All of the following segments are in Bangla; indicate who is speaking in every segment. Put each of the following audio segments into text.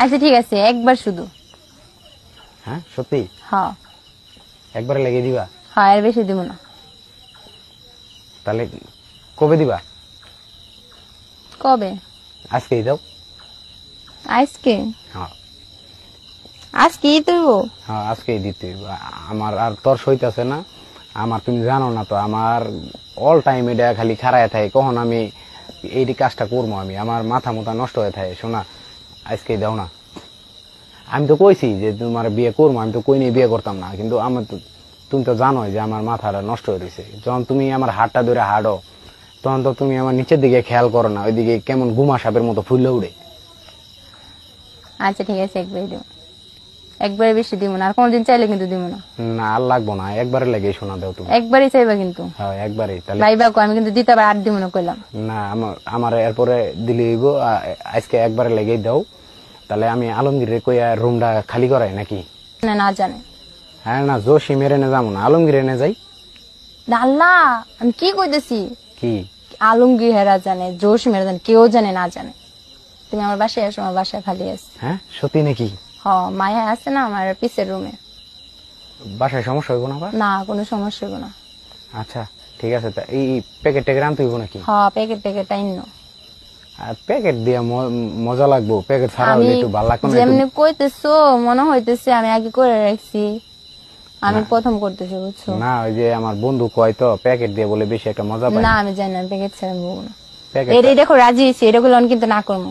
Speaker 1: আচ্ছা ঠিক আছে, একবার শুধু।
Speaker 2: হ্যাঁ সত্যি?
Speaker 1: হ্যাঁ
Speaker 2: একবারে লেগে দিবা?
Speaker 1: হ্যাঁ, এর বেশি দিব না।
Speaker 2: তাহলে কবে দিবা?
Speaker 1: কবে?
Speaker 2: আজকেই দাও।
Speaker 1: আজকে?
Speaker 2: হ্যাঁ
Speaker 1: আজকেই দেব?
Speaker 2: হ্যাঁ আজকেই দিতে হইব। আমার আর তোর সইতাছে না। আমার তুমি জানো না তো, আমার অল টাইম এটা খালি খারায় থাকে কখন আমি এই কাজটা করবো। আমি আমার মাথা মুথা নষ্ট হয়ে থাকে। শোনা, আজকেই দাও না। আমি তো কইছি যে তোমার বিয়ে করবো, আমি তো কই নিয়ে বিয়ে করতাম না, কিন্তু আমার তো তুমি তো জানোই যে আমার মাথাটা নষ্ট হয়ে গেছে। যখন তুমি আমার হাতটা ধরে হাঁটো তখন তো তুমি আমার নিচের দিকে খেয়াল করো না, ওইদিকে কেমন গুমা সাপের মতো ফুলে উড়ে।
Speaker 1: আচ্ছা ঠিক আছে, একবারই দেব। একবারে বেশি দিব না, আর কোনদিন চাইলে কিন্তু দিব না।
Speaker 2: না আর লাগবো না, একবারে লেগে শোনা দাও তুমি।
Speaker 1: একবারই চাইবা কিন্তু।
Speaker 2: হ্যাঁ একবারই। তাহলে
Speaker 1: ভাইবা কো, আমি কিন্তু দিতে পারি, আর দিব না কইলাম।
Speaker 2: না আমার এরপরে দিলে হইব। আজকে একবারে লেগেই দাও। তাহলে আমি আলমগীরের কইয়া রুমটা খালি করাই নাকি?
Speaker 1: না না জানে।
Speaker 2: হ্যাঁ না, জোশী মেরে নে যাবো না, আলমগীর এনে যাই।
Speaker 1: আল্লাহ, আমি কি কইতেছি?
Speaker 2: কি?
Speaker 1: আলমগীর হেরা জানে, জোশ মেরে জানে, কেউ জানে না জানে। তুমি আমার বাসায় আসো, আমার বাসায় খালি আছে।
Speaker 2: হ্যাঁ সত্যি নাকি?
Speaker 1: হ, মায়া আছে না আমার পিছের রুমে।
Speaker 2: বাসায় সমস্যা হইব না?
Speaker 1: না, কোনো সমস্যা হইব না।
Speaker 2: আচ্ছা ঠিক আছে। তা এই প্যাকেট ট্যাকেট আনতে হইব নাকি?
Speaker 1: হ, প্যাকেট আইনো।
Speaker 2: আর প্যাকেট দিয়ে মজা লাগবো, প্যাকেট ছাড়া
Speaker 1: আমি
Speaker 2: হইলে একটু ভালো লাগতো না?
Speaker 1: যেমনি কইতেছো মনে হইতেছে আমি আগে করে রাখছি, আমি প্রথম করতেছি, বুঝছো?
Speaker 2: না ওই যে আমার বন্ধু কয় তো প্যাকেট দিয়ে বলে বেশি একটা মজা পায়
Speaker 1: না আমি জানি না, প্যাকেট ছাড়া আমি বলবো না।
Speaker 2: প্যাকেট
Speaker 1: এই দেখো রাজি হয়েছি, এটা গুলো আমি কিন্তু না করবো।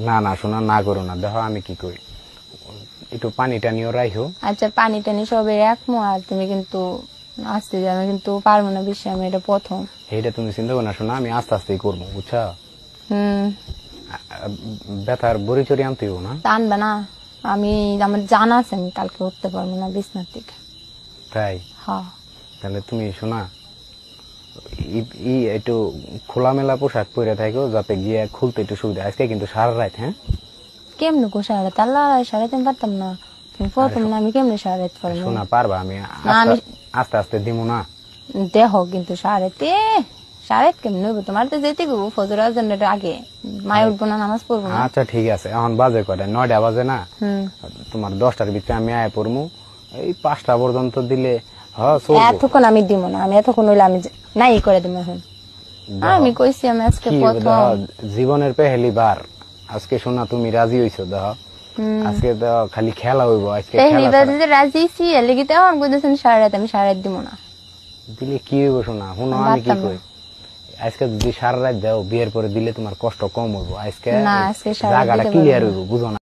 Speaker 2: না না শোনা, না করো না। দেখো আমি কি করি, একটু পানি টানিও রাখো।
Speaker 1: আচ্ছা পানি টানি সবে রাখবো, আর তুমি কিন্তু আসতে যাবে, কিন্তু পারবো না বেশি, আমি এটা প্রথম।
Speaker 2: এইটা তুমি চিন্তা করো না, শোনা আমি আস্তে আস্তেই করবো, বুঝছো? ব্যথার বড়ি চড়ি আনতে হইব না?
Speaker 1: টানবে না, আমি আমার জানা আছে আমি কালকে উঠতে পারবো না বিছনার থেকে।
Speaker 2: তাই?
Speaker 1: হ্যাঁ।
Speaker 2: তাহলে তুমি শোনা একটু খোলামেলা পোশাক পরে থাকো, যাতে গিয়ে খুলতে একটু সুবিধা। আজকে কিন্তু সারা রাত। হ্যাঁ
Speaker 1: কেমনে গো সারা রাত? আল্লাহ, সারা দিন পারতাম না, তুমি প্রথম না, আমি কেমনে সারা রাত পারবো?
Speaker 2: শোনা পারবা, আমি আস্তে আস্তে দিব না।
Speaker 1: দেহ কিন্তু সাড়ে কেমনে হইব? তোমার তো যেতে গো ফজর আজানের আগে, মায় উঠবো না, নামাজ পড়বো না।
Speaker 2: আচ্ছা ঠিক আছে, এখন বাজে কয়টা? 9টা বাজে না? তোমার 10টার ভিতরে আমি আয় পড়মু। এই 5টা পর্যন্ত দিলে
Speaker 1: এতক্ষণ আমি দিব না, আমি এতক্ষণ হইলে আমি নাই করে দিব এখন। আমি কইছি আমি আজকে প্রথম।
Speaker 2: জীবনের পেহেলি বার আজকে। শোনা তুমি রাজি হইছো, দেখ আজকে তো খালি খেলা হইব। আজকে
Speaker 1: রাজি ছি এর লেগে তো এখন কইতেছেন সারা রাত, আমি সারা রাত দিব না।
Speaker 2: দিলে কি হইব শোনা? শুনো আমি কি কই, আজকে যদি সারা রাত দাও, বিয়ের পরে দিলে তোমার কষ্ট কম হইব। আজকে জায়গাটা ক্লিয়ার হইব, বুঝো না?